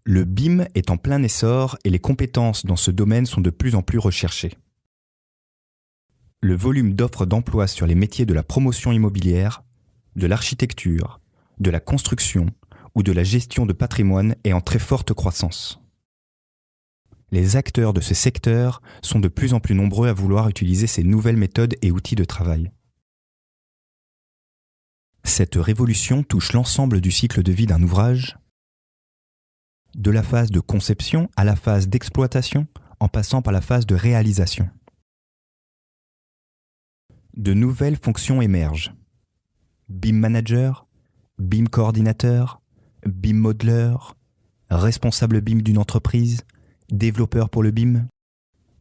Le BIM est en plein essor et les compétences dans ce domaine sont de plus en plus recherchées. Le volume d'offres d'emploi sur les métiers de la promotion immobilière, de l'architecture, de la construction ou de la gestion de patrimoine est en très forte croissance. Les acteurs de ce secteur sont de plus en plus nombreux à vouloir utiliser ces nouvelles méthodes et outils de travail. Cette révolution touche l'ensemble du cycle de vie d'un ouvrage, de la phase de conception à la phase d'exploitation, en passant par la phase de réalisation. De nouvelles fonctions émergent. BIM manager, BIM coordinateur, BIM modeler, responsable BIM d'une entreprise, développeur pour le BIM.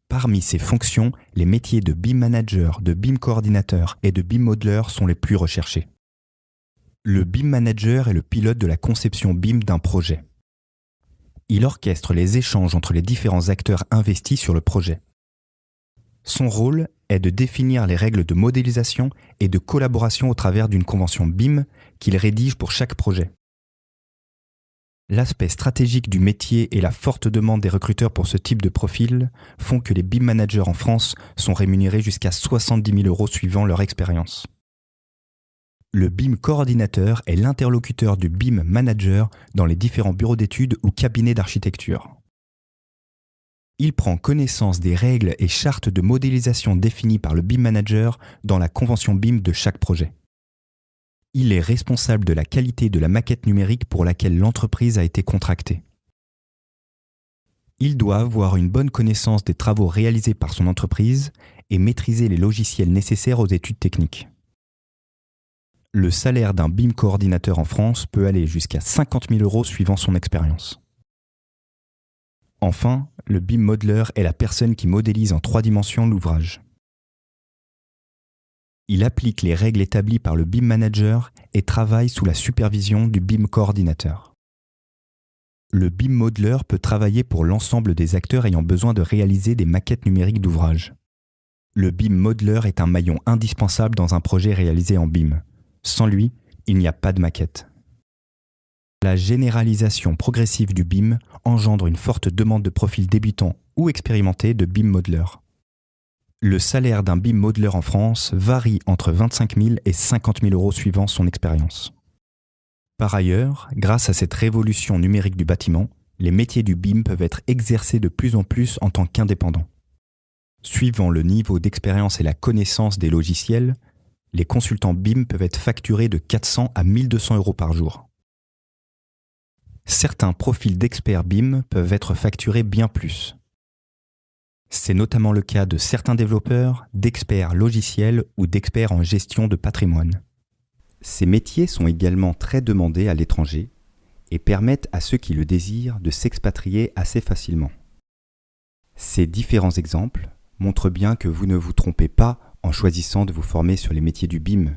Parmi ces fonctions, les métiers de BIM manager, de BIM coordinateur et de BIM modeler sont les plus recherchés. Le BIM manager est le pilote de la conception BIM d'un projet. Il orchestre les échanges entre les différents acteurs investis sur le projet. Son rôle est de définir les règles de modélisation et de collaboration au travers d'une convention BIM qu'il rédige pour chaque projet. L'aspect stratégique du métier et la forte demande des recruteurs pour ce type de profil font que les BIM managers en France sont rémunérés jusqu'à 70 000 € suivant leur expérience. Le BIM coordinateur est l'interlocuteur du BIM manager dans les différents bureaux d'études ou cabinets d'architecture. Il prend connaissance des règles et chartes de modélisation définies par le BIM manager dans la convention BIM de chaque projet. Il est responsable de la qualité de la maquette numérique pour laquelle l'entreprise a été contractée. Il doit avoir une bonne connaissance des travaux réalisés par son entreprise et maîtriser les logiciels nécessaires aux études techniques. Le salaire d'un BIM coordinateur en France peut aller jusqu'à 50 000 € suivant son expérience. Enfin, le BIM modeler est la personne qui modélise en 3 dimensions l'ouvrage. Il applique les règles établies par le BIM manager et travaille sous la supervision du BIM coordinateur. Le BIM modeler peut travailler pour l'ensemble des acteurs ayant besoin de réaliser des maquettes numériques d'ouvrages. Le BIM modeler est un maillon indispensable dans un projet réalisé en BIM. Sans lui, il n'y a pas de maquette. La généralisation progressive du BIM engendre une forte demande de profils débutants ou expérimentés de BIM modeler. Le salaire d'un BIM modeler en France varie entre 25 000 et 50 000 € suivant son expérience. Par ailleurs, grâce à cette révolution numérique du bâtiment, les métiers du BIM peuvent être exercés de plus en plus en tant qu'indépendants. Suivant le niveau d'expérience et la connaissance des logiciels, les consultants BIM peuvent être facturés de 400 à 1 200 € par jour. Certains profils d'experts BIM peuvent être facturés bien plus. C'est notamment le cas de certains développeurs, d'experts logiciels ou d'experts en gestion de patrimoine. Ces métiers sont également très demandés à l'étranger et permettent à ceux qui le désirent de s'expatrier assez facilement. Ces différents exemples montrent bien que vous ne vous trompez pas en choisissant de vous former sur les métiers du BIM.